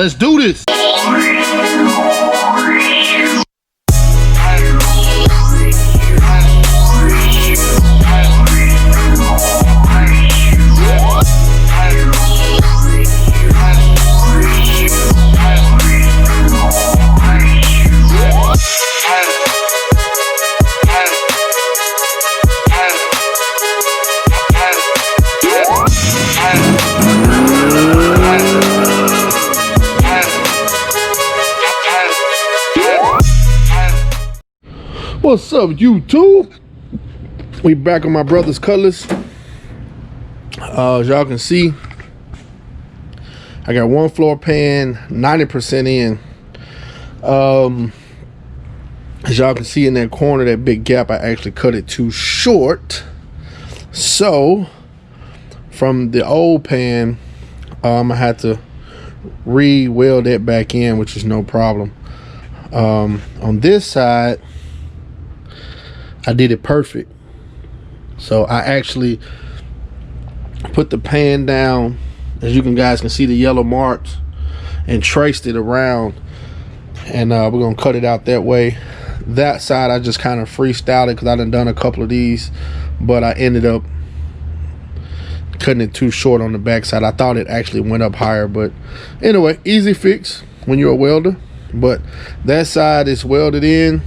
Let's do this. What's up, YouTube? We back on my brother's Cutlass. As y'all can see, I got one floor pan 90% in. As y'all can see in that corner, that big gap, I actually cut it too short. So from the old pan, I had to re-weld that back in, which is no problem. On this side, I did it perfect. So I actually put the pan down, as you guys can see the yellow marks, and traced it around, and we're gonna cut it out that way. That side I just kind of freestyled it because I done a couple of these, but I ended up cutting it too short on the back side. I thought it actually went up higher, but anyway, easy fix when you're a welder. But that side is welded in.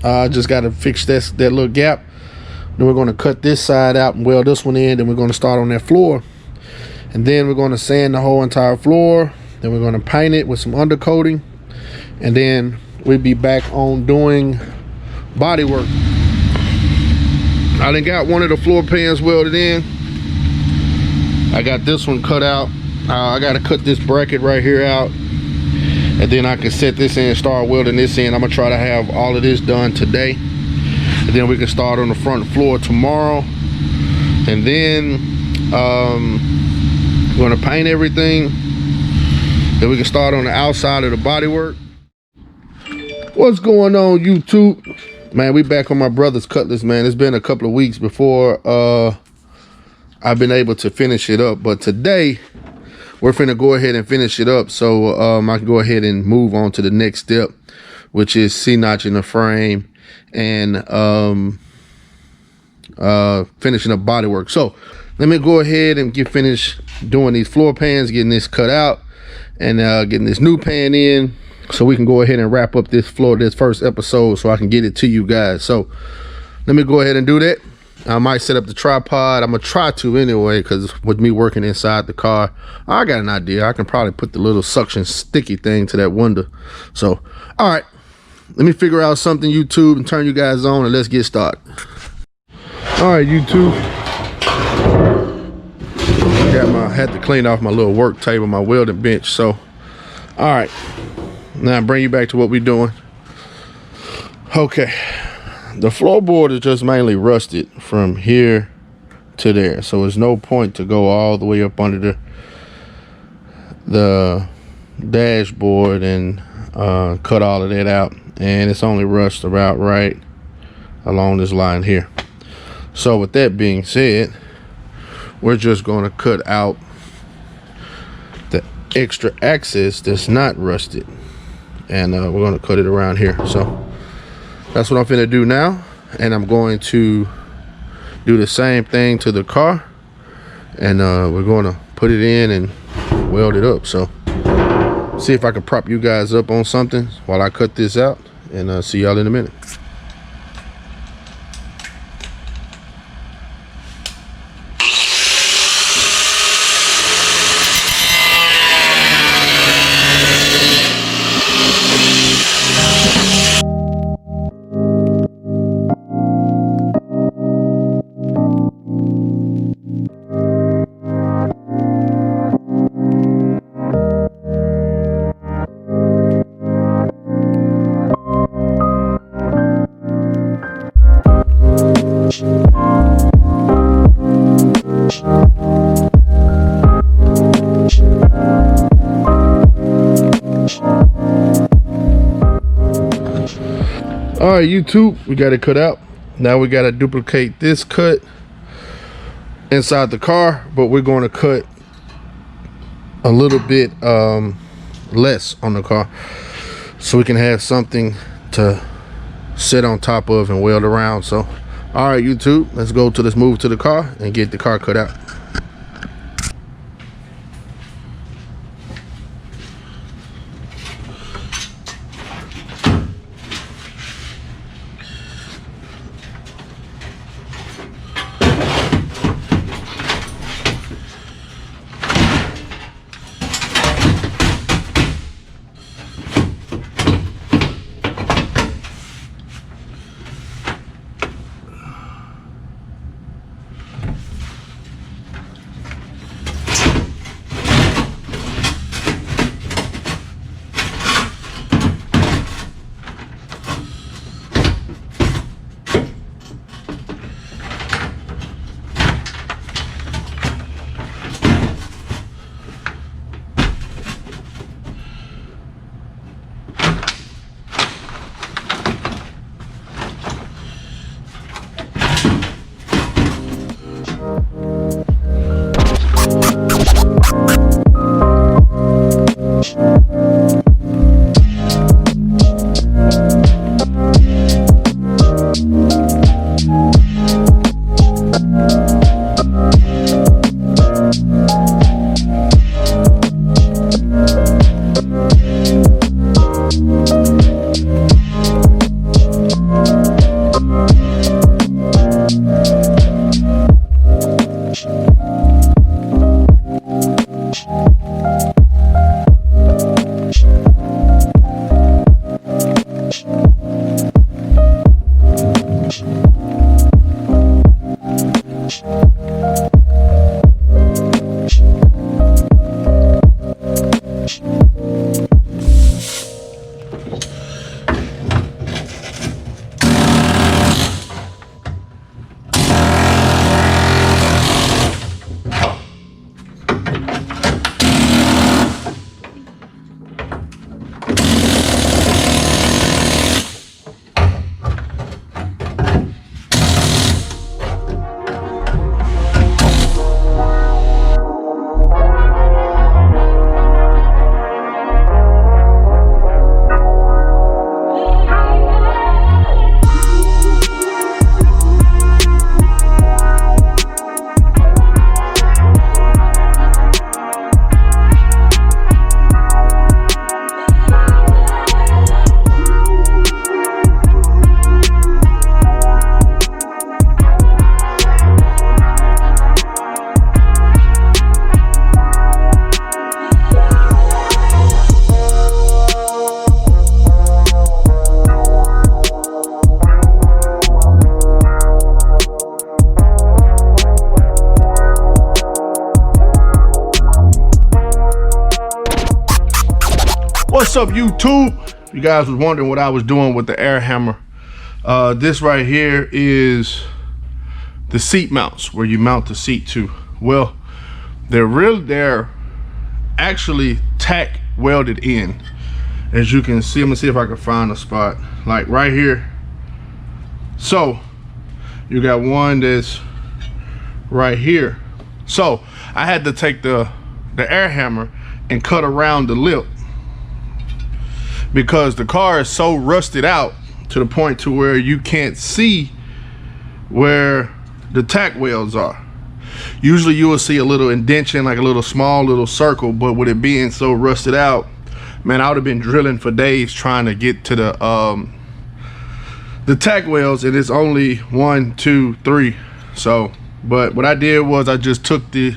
Just got to fix that little gap. Then we're going to cut this side out and weld this one in. Then we're going to start on that floor, and then we're going to sand the whole entire floor. Then we're going to paint it with some undercoating, and then we'll be back on doing body work. I done got one of the floor pans welded in. I got this one cut out. I got to cut this bracket right here out, and then I can set this in and start welding this in. I'm gonna try to have all of this done today, and then we can start on the front floor tomorrow. And then we're gonna paint everything. Then we can start on the outside of the bodywork. What's going on, YouTube? Man, we back on my brother's Cutlass, man. It's been a couple of weeks before I've been able to finish it up, but today we're finna go ahead and finish it up, so I can go ahead and move on to the next step, which is C-notching the frame and finishing up bodywork. So let me go ahead and get finished doing these floor pans, getting this cut out, and getting this new pan in, so we can go ahead and wrap up this first episode, so I can get it to you guys. So let me go ahead and do that. I might set up the tripod. I'm gonna try to anyway, because with me working inside the car, I got an idea. I can probably put the little suction sticky thing to that window. So all right, let me figure out something, YouTube, and turn you guys on, and let's get started. All right, YouTube, I had to clean off my little work table, my welding bench. So all right, now I bring you back to what we're doing. Okay, the floorboard is just mainly rusted from here to there, so there's no point to go all the way up under the dashboard and cut all of that out, and it's only rust about right along this line here. So with that being said, we're just going to cut out the extra access that's not rusted, and we're going to cut it around here. So that's what I'm finna do now, and I'm going to do the same thing to the car, and we're going to put it in and weld it up. So see if I can prop you guys up on something while I cut this out, and see y'all in a minute. All right, YouTube, we got it cut out. Now we got to duplicate this cut inside the car, but we're going to cut a little bit less on the car, so we can have something to sit on top of and weld around. So all right, YouTube, let's move to the car and get the car cut out. What's up, YouTube? You guys was wondering what I was doing with the air hammer. This right here is the seat mounts, where you mount the seat to. Well, they're actually tack welded in. As you can see, I'm gonna see if I can find a spot like right here. So you got one that's right here. So I had to take the air hammer and cut around the lip, because the car is so rusted out to the point to where you can't see where the tack welds are. Usually you will see a little indentation, like a little small little circle, but with it being so rusted out, man, I would have been drilling for days trying to get to the tack welds, and it's only 1, 2, 3. So, but what I did was I just took the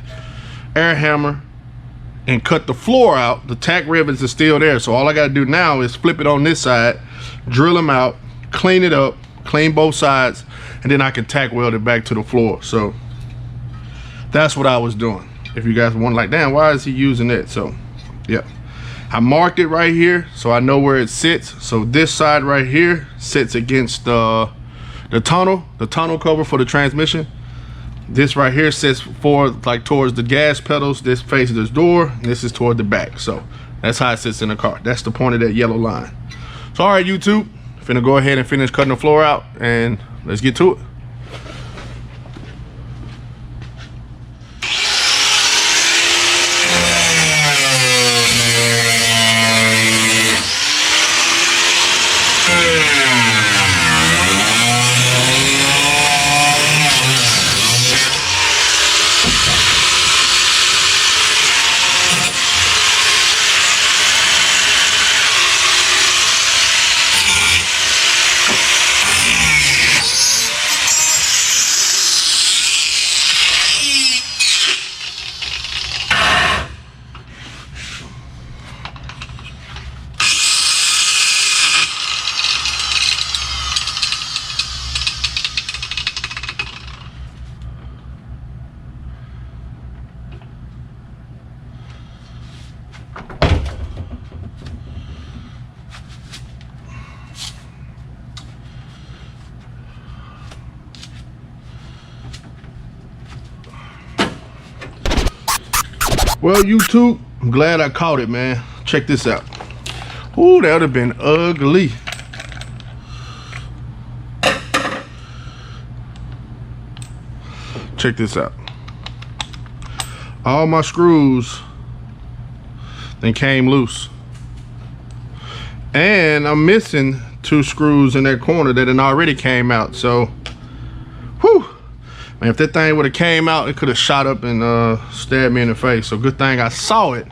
air hammer and cut the floor out. The tack rivets are still there, so all I got to do now is flip it on this side, drill them out, clean it up, clean both sides, and then I can tack weld it back to the floor. So that's what I was doing. If you guys want, like, damn, why is he using it? So yeah, I marked it right here so I know where it sits. So this side right here sits against the tunnel cover for the transmission. This right here sits forward, like towards the gas pedals. This faces this door, and this is toward the back. So that's how it sits in the car. That's the point of that yellow line. So all right, YouTube, finna go ahead and finish cutting the floor out, and let's get to it. Well, YouTube, I'm glad I caught it, man. Check this out. Ooh, that would have been ugly. Check this out. All my screws then came loose. And I'm missing 2 screws in that corner that had already came out. So, whew. Man, if that thing would have came out, it could have shot up and stabbed me in the face. So good thing I saw it,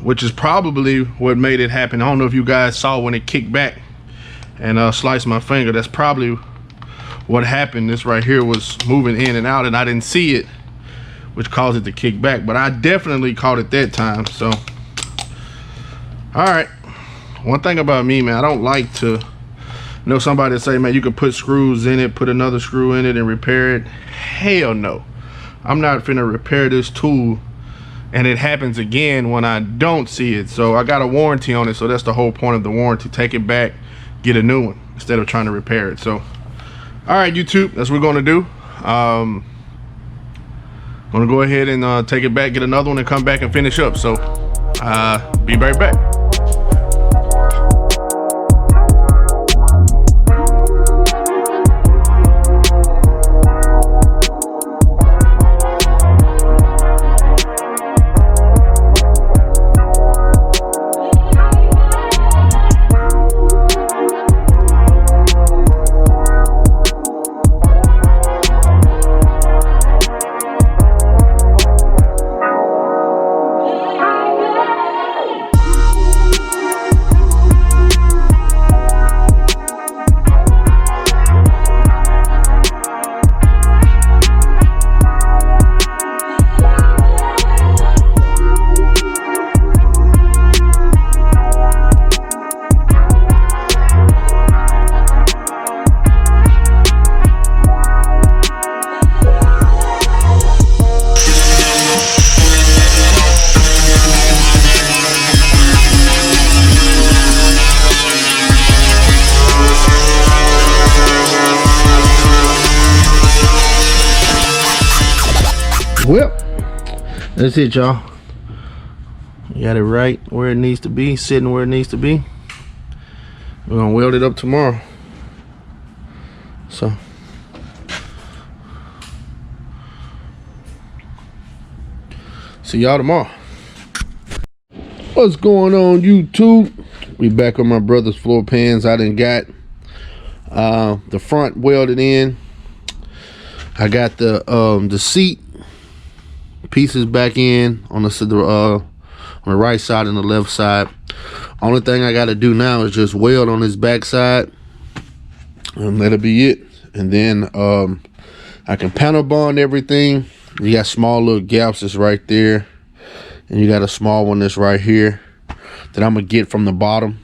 which is probably what made it happen. I don't know if you guys saw when it kicked back and sliced my finger. That's probably what happened. This right here was moving in and out and I didn't see it, which caused it to kick back. But I definitely caught it that time. So, all right. One thing about me, man, I don't like to, you know, somebody say, man, you can put screws in it, put another screw in it and repair it. Hell no. I'm not finna repair this tool and it happens again when I don't see it. So I got a warranty on it, so that's the whole point of the warranty. Take it back, get a new one instead of trying to repair it. So, all right, YouTube, that's what we're gonna do. Gonna go ahead and take it back, get another one and come back and finish up. So, be right back. Well, that's it, y'all. Got it right where it needs to be, sitting where it needs to be. We're gonna weld it up tomorrow. So, see y'all tomorrow. What's going on, YouTube? We back on my brother's floor pans. I done got the front welded in. I got the seat pieces back in on the right side and the left side. Only thing I got to do now is just weld on this back side, and that'll be it. And then I can panel bond everything. You got small little gaps that's right there, and you got a small one that's right here that I'm gonna get from the bottom,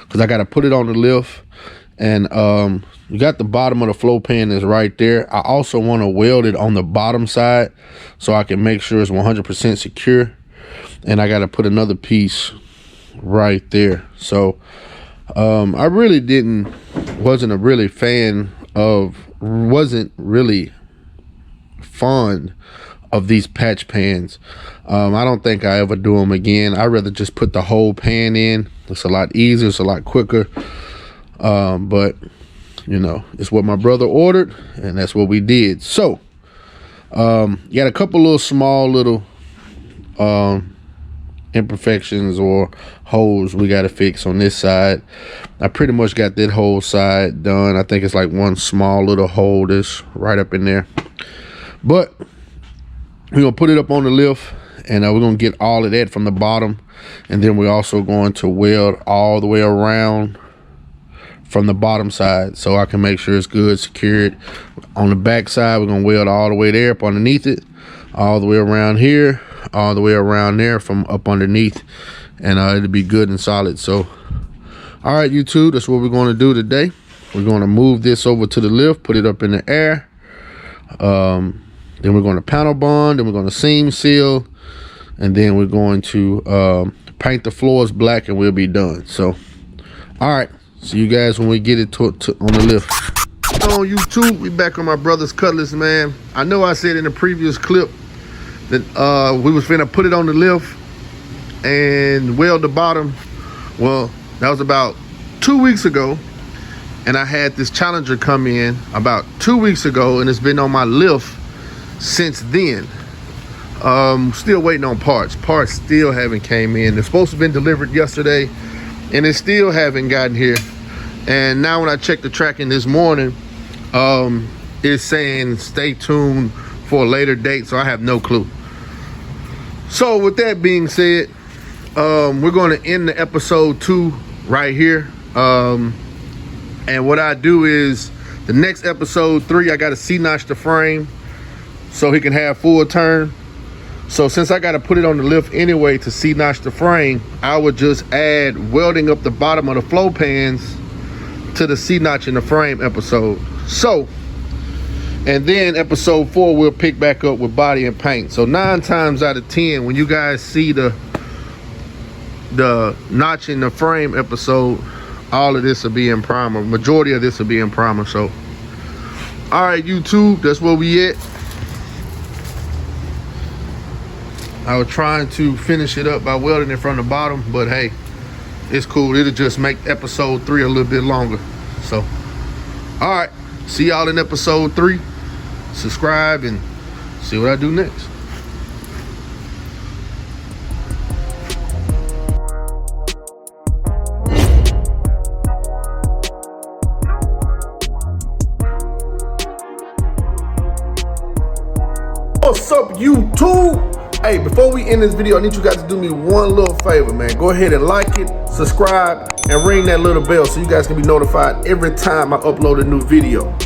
because I got to put it on the lift. And you got the bottom of the floor pan is right there. I also want to weld it on the bottom side so I can make sure it's 100% secure. And I got to put another piece right there. So I really wasn't really fond of these patch pans. I don't think I ever do them again. I'd rather just put the whole pan in. It's a lot easier, it's a lot quicker. But you know, it's what my brother ordered, and that's what we did. So you got a couple little small little imperfections or holes we got to fix on this side. I pretty much got that whole side done. I think it's like one small little hole that's right up in there, but we're gonna put it up on the lift, and we're gonna get all of that from the bottom, and then we're also going to weld all the way around from the bottom side so I can make sure it's good secured. On the back side, we're gonna weld all the way there up underneath it, all the way around here, all the way around there from up underneath, and it'll be good and solid. So all right, YouTube, that's what we're going to do today. We're going to move this over to the lift, put it up in the air, then we're going to panel bond, then we're going to seam seal, and then we're going to paint the floors black, and we'll be done. So all right, see you guys when we get it on the lift. On YouTube, we back on my brother's Cutlass, man. I know I said in the previous clip that we was finna put it on the lift and weld the bottom. Well, that was about 2 weeks ago, and I had this Challenger come in about 2 weeks ago, and it's been on my lift since then. Still waiting on parts. Parts still haven't came in. They're supposed to have been delivered yesterday, and they still haven't gotten here. And now when I checked the tracking this morning, it's saying stay tuned for a later date, so I have no clue. So with that being said, we're going to end the episode 2 right here. And what I do is the next episode 3, I got to C-notch the frame so he can have full turn. So since I got to put it on the lift anyway to C-notch the frame, I would just add welding up the bottom of the flow pans to the C-notch in the frame episode. So, and then episode 4 we'll pick back up with body and paint. So 9 times out of 10, when you guys see the notch in the frame episode, all of this will be in primer. Majority of this will be in primer. So all right, YouTube, that's where we at. I was trying to finish it up by welding it from the bottom, but hey, it's cool. It'll just make episode 3 a little bit longer. So all right, see y'all in episode 3. Subscribe and see what I do next. What's up, YouTube? Hey, before we end this video, I need you guys to do me one little favor, man. Go ahead and like it, subscribe, and ring that little bell so you guys can be notified every time I upload a new video.